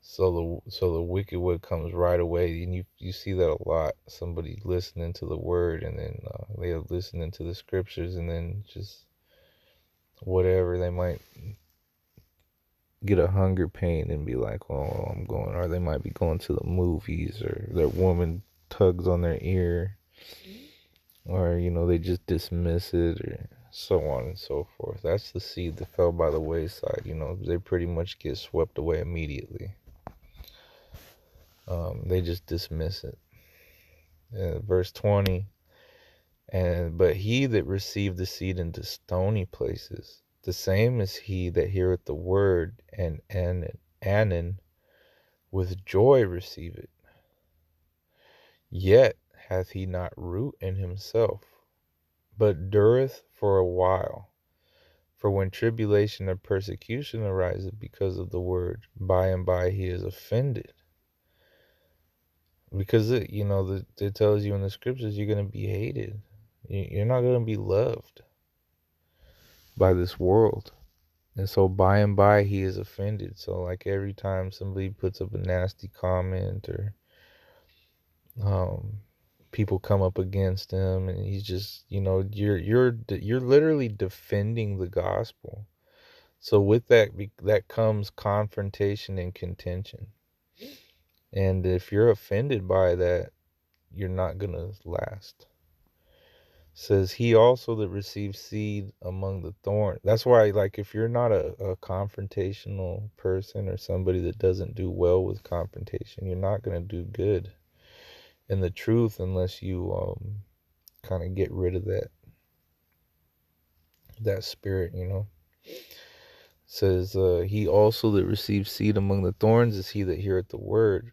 So the wicked one comes right away, and you see that a lot. Somebody listening to the word, and then they are listening to the scriptures, and then just whatever, they might get a hunger pain and be like, oh, I'm going, or they might be going to the movies, or their woman tugs on their ear, or they just dismiss it, or so on and so forth. That's the seed that fell by the wayside. They pretty much get swept away immediately. They just dismiss it. Verse 20, but he that received the seed into stony places, the same is he that heareth the word, and anon with joy receive it. Yet hath he not root in himself, but dureth for a while. For when tribulation or persecution ariseth because of the word, by and by he is offended. Because it tells you in the scriptures you're going to be hated. You're not going to be loved by this world. And so by and by he is offended. So like every time somebody puts up a nasty comment, or people come up against him, and he's just, you're literally defending the gospel. So with that comes confrontation and contention. And if you're offended by that, you're not going to last. Says he also that receives seed among the thorns. That's why, like, if you're not a confrontational person, or somebody that doesn't do well with confrontation, you're not going to do good in the truth unless you kind of get rid of that spirit. Says he also that receives seed among the thorns is he that heareth the word,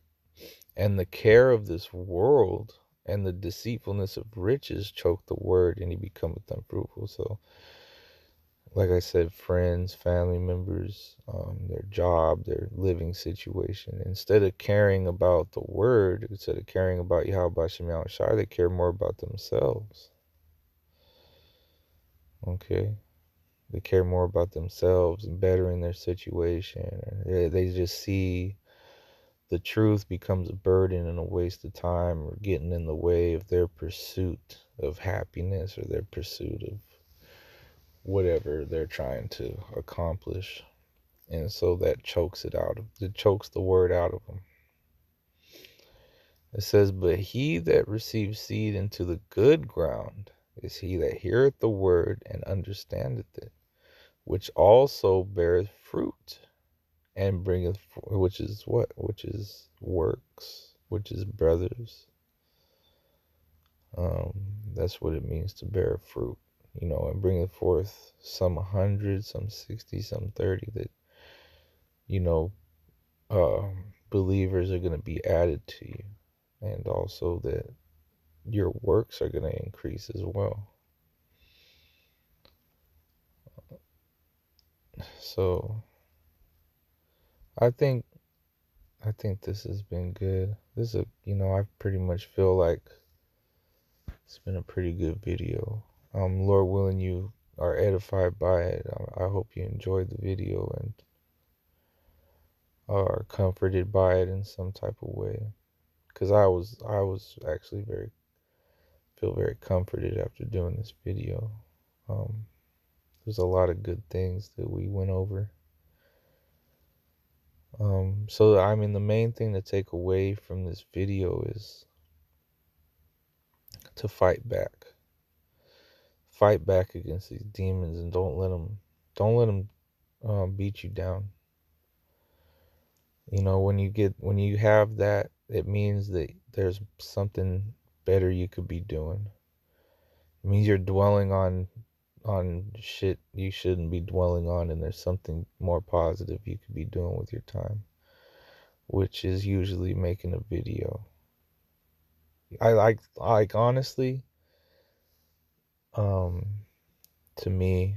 and the care of this world and the deceitfulness of riches choke the word, and he becometh unfruitful. So like I said, friends, family members, their job, their living situation, instead of caring about the word, instead of caring about Yahweh Shem Shai, they care more about themselves. Okay? They care more about themselves and bettering their situation. They just see the truth becomes a burden and a waste of time, or getting in the way of their pursuit of happiness or their pursuit of whatever they're trying to accomplish. And so that chokes the word out of them. It says, but he that receives seed into the good ground is he that heareth the word and understandeth it, which also beareth fruit and bringeth, which is what? Which is works, which is brothers. That's what it means to bear fruit, and bringeth forth some 100, some 60, some 30, that, you know, believers are going to be added to you, and also that your works are going to increase as well. So I think this has been good. This is I pretty much feel like it's been a pretty good video. Lord willing, you are edified by it. I hope you enjoyed the video and are comforted by it in some type of way. Because I was actually feel very comforted after doing this video. There's a lot of good things that we went over. So I mean, the main thing to take away from this video is to fight back. Fight back against these demons, and don't let them beat you down. When you have that, it means that there's something better you could be doing. It means you're dwelling on shit you shouldn't be dwelling on, and there's something more positive you could be doing with your time, which is usually making a video. I like honestly, to me,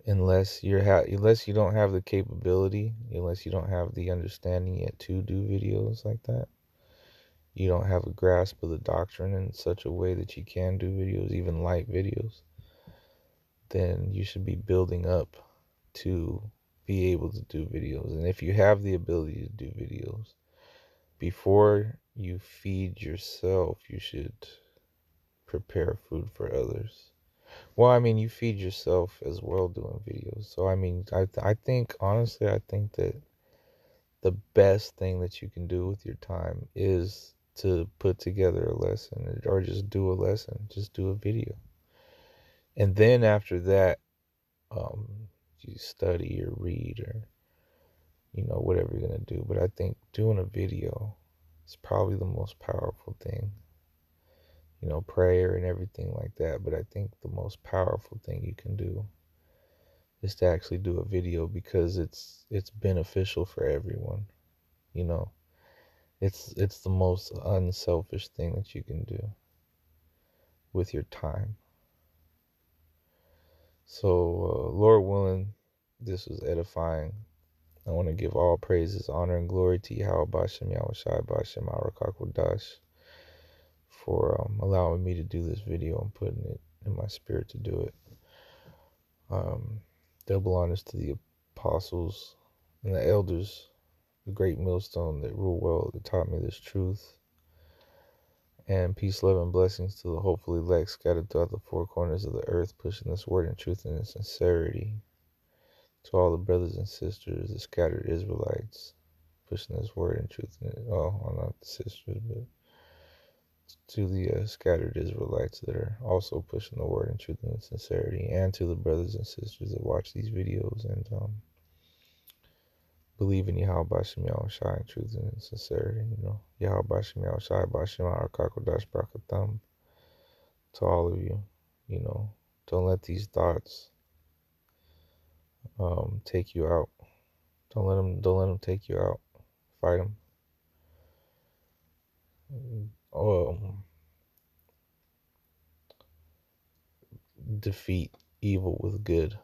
unless unless you don't have the capability, unless you don't have the understanding yet to do videos like that, you don't have a grasp of the doctrine in such a way that you can do videos, even light videos, then you should be building up to be able to do videos. And if you have the ability to do videos, before you feed yourself, you should prepare food for others. Well, I mean, you feed yourself as well doing videos. So, I mean, I think, honestly, I think that the best thing that you can do with your time is to put together a lesson, or just do a lesson, just do a video. And then after that, you study or read, or, whatever you're going to do. But I think doing a video is probably the most powerful thing. Prayer and everything like that. But I think the most powerful thing you can do is to actually do a video, because it's beneficial for everyone. You know, it's the most unselfish thing that you can do with your time. So, Lord willing, this was edifying. I want to give all praises, honor, and glory to Yahweh Bashem, Yahweh Shai Bashem, Arakakwadash, for allowing me to do this video and putting it in my spirit to do it. Double honors to the apostles and the elders, the great millstone that rule well, that taught me this truth. And peace, love, and blessings to the hopefully elect scattered throughout the four corners of the earth, pushing this word in truth and in sincerity. To all the brothers and sisters, the scattered Israelites, pushing this word in truth. Well, not the sisters, but to the scattered Israelites that are also pushing the word in truth and in sincerity, and to the brothers and sisters that watch these videos and believe in Yahweh Bashem Yahweh Shai in truth and in sincerity. Yahweh Bashem Yahweh Shai Bashem Arakakodash Brakatham. To all of you, don't let these thoughts take you out. Don't let them take you out. Fight them. Defeat evil with good.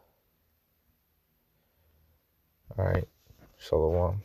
All right. Shalom.